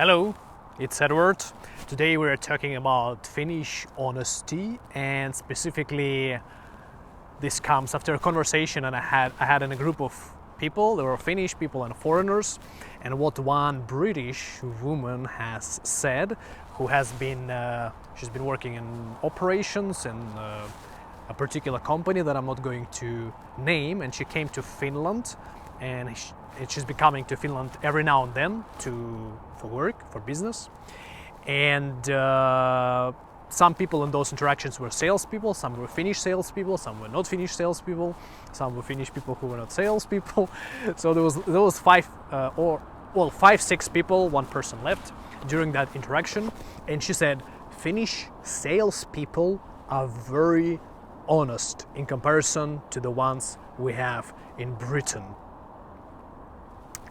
Hello, it's Edward. Today we're talking about Finnish honesty, and specifically this comes after a conversation and I had in a group of people. There were Finnish people and foreigners, and what one British woman has said, who has been she's been working in operations in a particular company that I'm not going to name, and she came to Finland, and she's been coming to Finland every now and then for work, for business. And some people in those interactions were salespeople, some were Finnish salespeople, some were not Finnish salespeople, some were Finnish people who were not salespeople. So there was five, six people, one person left during that interaction, and she said Finnish salespeople are very honest in comparison to the ones we have in Britain.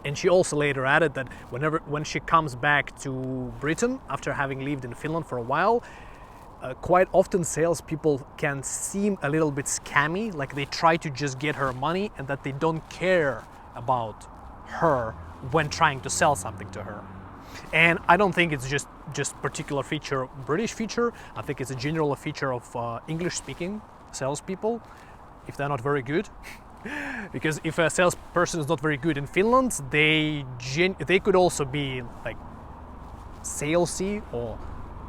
And she also later added that when she comes back to Britain after having lived in Finland for a while, quite often salespeople can seem a little bit scammy, like they try to just get her money and that they don't care about her when trying to sell something to her. And I don't think it's just particular feature, British feature. I think it's a general feature of English-speaking salespeople, if they're not very good. Because if a salesperson is not very good in Finland, they could also be like salesy or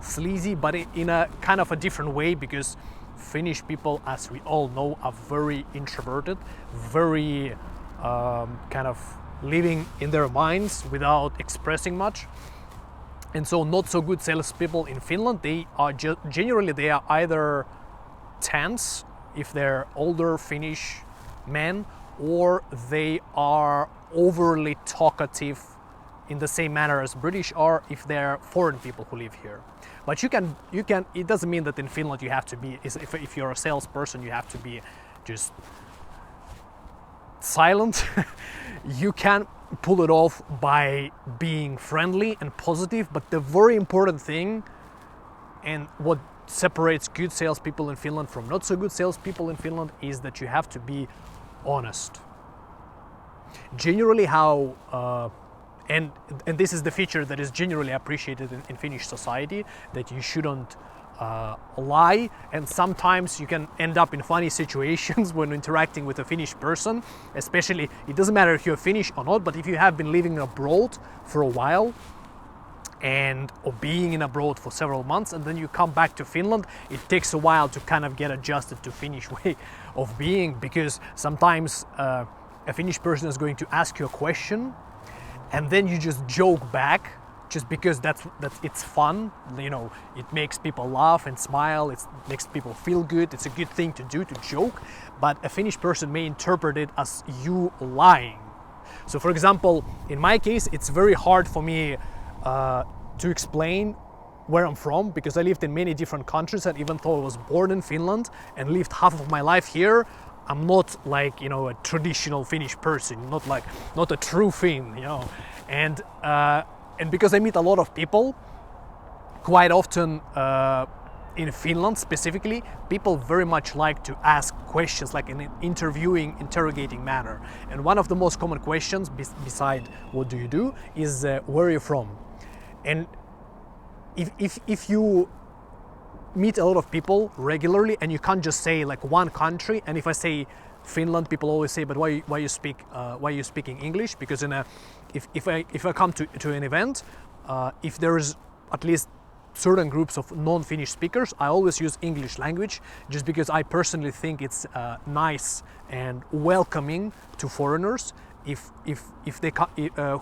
sleazy, but in a kind of a different way, because Finnish people, as we all know, are very introverted, very kind of living in their minds without expressing much. And so not so good salespeople in Finland, they are generally they are either tense if they're older Finnish men, or they are overly talkative in the same manner as British are if they're foreign people who live here. But you can it doesn't mean that in Finland you have to be, if you're a salesperson, you have to be just silent. You can pull it off by being friendly and positive, but the very important thing, and what separates good salespeople in Finland from not so good salespeople in Finland, is that you have to be honest. Generally, and this is the feature that is generally appreciated in Finnish society, that you shouldn't lie, and sometimes you can end up in funny situations when interacting with a Finnish person, especially, it doesn't matter if you're Finnish or not, but if you have been living abroad for a while, or being in abroad for several months, and then you come back to Finland, it takes a while to kind of get adjusted to Finnish way of being, because sometimes a Finnish person is going to ask you a question, and then you just joke back, just because it's fun, you know, it makes people laugh and smile, it makes people feel good, it's a good thing to do, to joke, but a Finnish person may interpret it as you lying. So for example, in my case, it's very hard for me to explain where I'm from, because I lived in many different countries, and even though I was born in Finland and lived half of my life here, I'm not like, you know, a traditional Finnish person, not a true Finn, you know. And because I meet a lot of people, quite often in Finland specifically, people very much like to ask questions, like in an interrogating manner. And one of the most common questions, beside what do you do, is where are you from? And if you meet a lot of people regularly, and you can't just say like one country, and if I say Finland, people always say, but why are you speaking English? Because if I come to an event, if there is at least certain groups of non-Finnish speakers, I always use English language, just because I personally think it's nice and welcoming to foreigners if they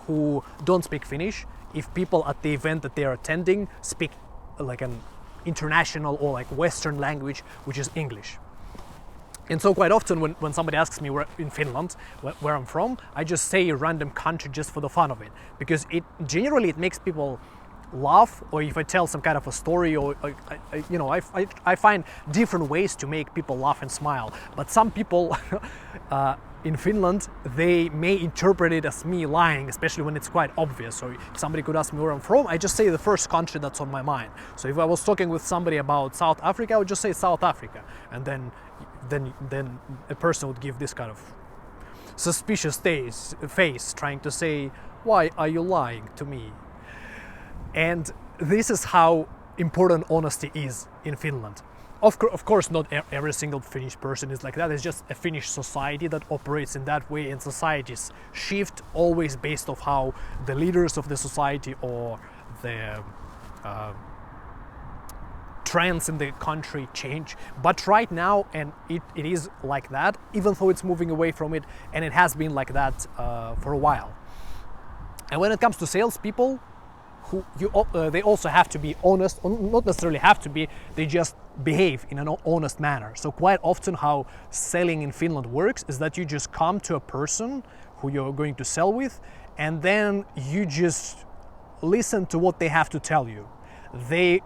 who don't speak Finnish. If people at the event that they are attending speak like an international or like Western language, which is English. And so quite often when somebody asks me in Finland where I'm from, I just say a random country just for the fun of it, because generally it makes people laugh, or if I tell some kind of a story, or you know, I find different ways to make people laugh and smile. But some people in Finland, they may interpret it as me lying, especially when it's quite obvious. So if somebody could ask me where I'm from, I just say the first country that's on my mind. So if I was talking with somebody about South Africa, I would just say South Africa, and then a person would give this kind of suspicious face, trying to say, why are you lying to me? And this is how important honesty is in Finland. Of course, not every single Finnish person is like that. It's just a Finnish society that operates in that way, and societies shift always based off how the leaders of the society or the trends in the country change. But right now, and it is like that, even though it's moving away from it, and it has been like that for a while. And when it comes to salespeople, they also have to be honest, not necessarily have to be, they just behave in an honest manner. So quite often how selling in Finland works is that you just come to a person who you're going to sell with, and then you just listen to what they have to tell you. They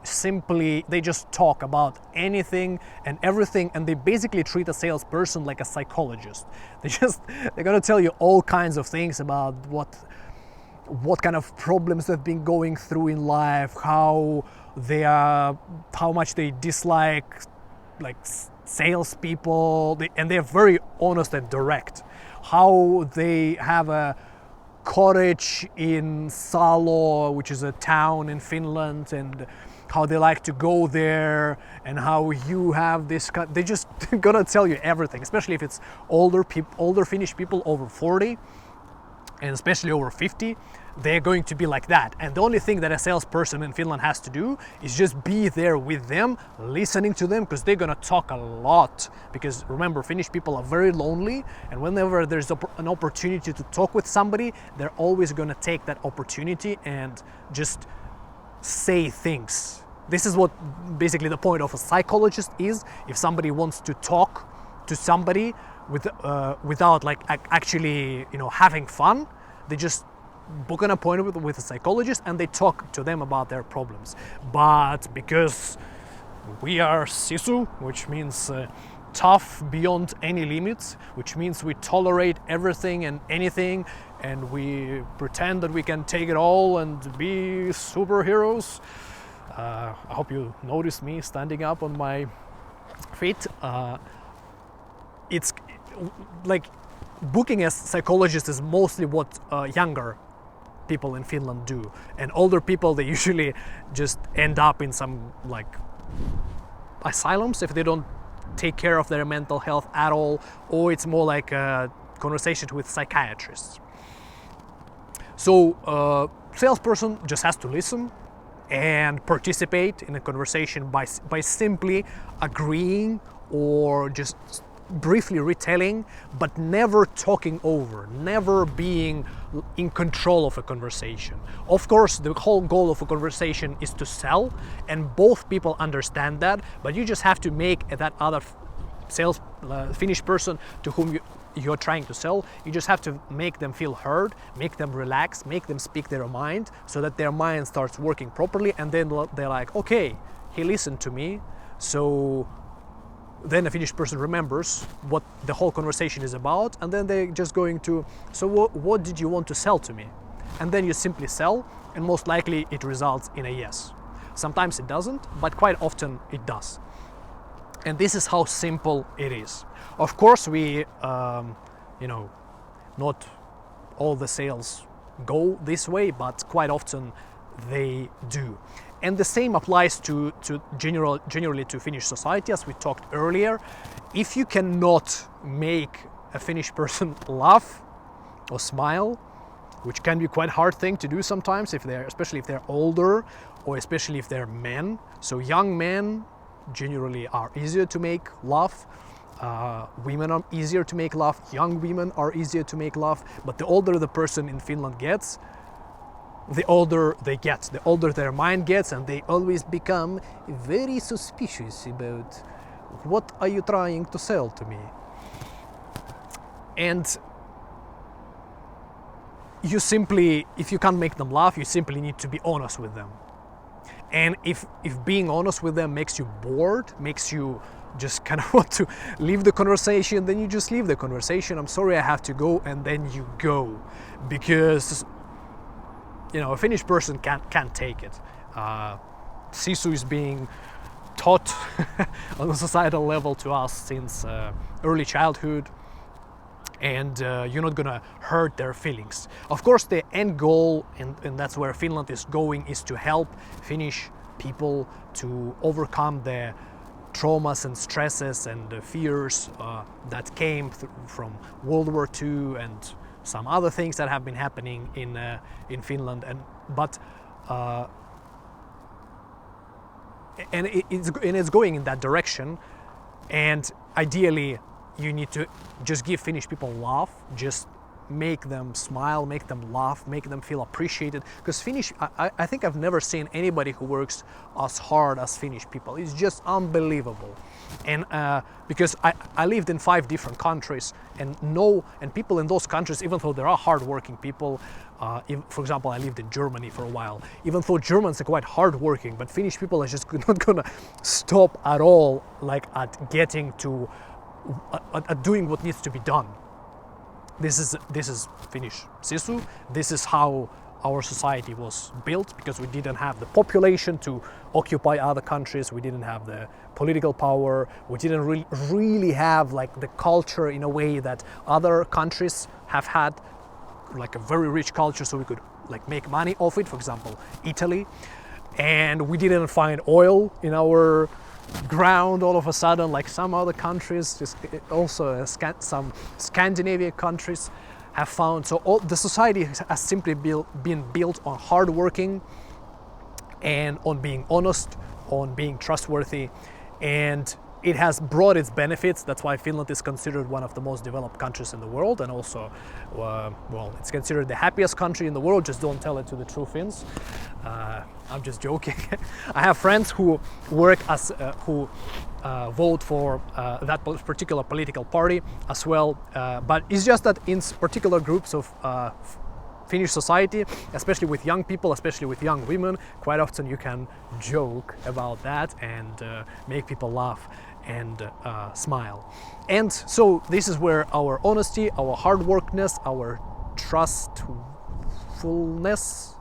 just talk about anything and everything, and they basically treat a salesperson like a psychologist. They're gonna tell you all kinds of things about what kind of problems they've been going through in life, how much they dislike like salespeople, and they're very honest and direct. How they have a cottage in Salo, which is a town in Finland, and how they like to go there, and how you have this. They just gonna tell you everything, especially if it's older Finnish people over 40. And especially over 50, they're going to be like that. And the only thing that a salesperson in Finland has to do is just be there with them, listening to them, because they're gonna talk a lot. Because remember, Finnish people are very lonely, and whenever there's an opportunity to talk with somebody, they're always gonna take that opportunity and just say things. This is what basically the point of a psychologist is. If somebody wants to talk to somebody without like actually having fun, they just book an appointment with a psychologist and they talk to them about their problems. But because we are Sisu, which means tough beyond any limits, which means we tolerate everything and anything, and we pretend that we can take it all and be superheroes. I hope you noticed me standing up on my feet. It's like booking a psychologist is mostly what younger people in Finland do, and older people, they usually just end up in some like asylums if they don't take care of their mental health at all, or it's more like a conversation with psychiatrists. So salesperson just has to listen and participate in a conversation by simply agreeing or just briefly retelling, but never talking over, never being in control of a conversation. Of course, the whole goal of a conversation is to sell, and both people understand that, but you just have to make that other Finnish person to whom you're trying to sell, you just have to make them feel heard, make them relax, make them speak their mind, so that their mind starts working properly, and then they're like, okay, he listened to me, so then a Finnish person remembers what the whole conversation is about, and then they're just going to, so what did you want to sell to me? And then you simply sell, and most likely it results in a yes. Sometimes it doesn't, but quite often it does. And this is how simple it is. Of course, we, not all the sales go this way, but quite often they do. And the same applies to generally to Finnish society, as we talked earlier. If you cannot make a Finnish person laugh or smile, which can be quite a hard thing to do sometimes, especially if they're older, or especially if they're men. So young men generally are easier to make laugh. Women are easier to make laugh. Young women are easier to make laugh. But the older the person in Finland gets, the older they get, the older their mind gets, and they always become very suspicious about what are you trying to sell to me. And you simply, if you can't make them laugh, you simply need to be honest with them. And if being honest with them makes you bored, makes you just kind of want to leave the conversation, then you just leave the conversation. I'm sorry, I have to go, and then you go, because a Finnish person can't take it. Sisu is being taught on a societal level to us since early childhood, and you're not gonna hurt their feelings. Of course, the end goal, and that's where Finland is going, is to help Finnish people to overcome the traumas and stresses and the fears that came from World War II and some other things that have been happening in Finland. And it's going in that direction. And ideally, you need to just give Finnish people love, just make them smile, make them laugh, make them feel appreciated. Because Finnish, I think I've never seen anybody who works as hard as Finnish people. It's just unbelievable. And because I lived in 5 different countries, and people in those countries, even though there are hardworking people, for example, I lived in Germany for a while, even though Germans are quite hardworking, but Finnish people are just not gonna stop at all, like at getting to, at doing what needs to be done. This is Finnish Sisu. This is how our society was built, because we didn't have the population to occupy other countries. We didn't have the political power. We didn't really have like the culture in a way that other countries have had, like a very rich culture, so we could like make money off it. For example, Italy. And we didn't find oil in our ground all of a sudden, like some other countries, just also some Scandinavian countries have found. So all the society has simply been built on hard working and on being honest, on being trustworthy, and it has brought its benefits. That's why Finland is considered one of the most developed countries in the world, and also, well, it's considered the happiest country in the world. Just don't tell it to the true Finns. I'm just joking. I have friends who work as, who vote for that particular political party as well, but it's just that in particular groups of Finnish society, especially with young people, especially with young women, quite often you can joke about that and make people laugh and smile. And so this is where our honesty, our hard workness, our trustworthiness,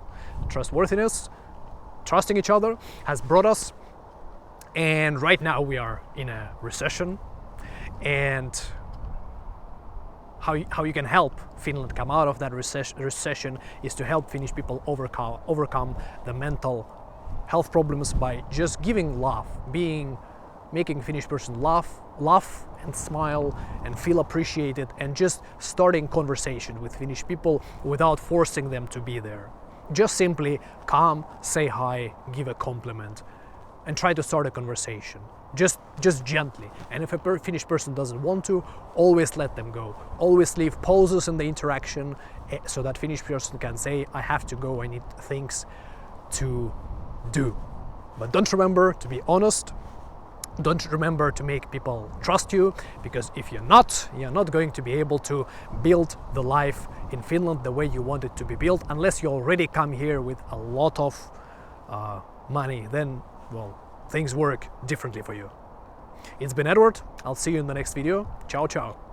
trusting each other has brought us. And right now we are in a recession, and how you can help Finland come out of that recession is to help Finnish people overcome the mental health problems by just giving love, making Finnish person laugh and smile and feel appreciated, and just starting conversation with Finnish people without forcing them to be there. Just simply come, say hi, give a compliment, and try to start a conversation. Just gently. And if a Finnish person doesn't want to, always let them go. Always leave pauses in the interaction so that Finnish person can say, I have to go, I need things to do. But don't remember to be honest. Don't remember to make people trust you, because if you're not going to be able to build the life in Finland the way you want it to be built, unless you already come here with a lot of money, then, well, things work differently for you. It's been Edward. I'll see you in the next video. Ciao, ciao.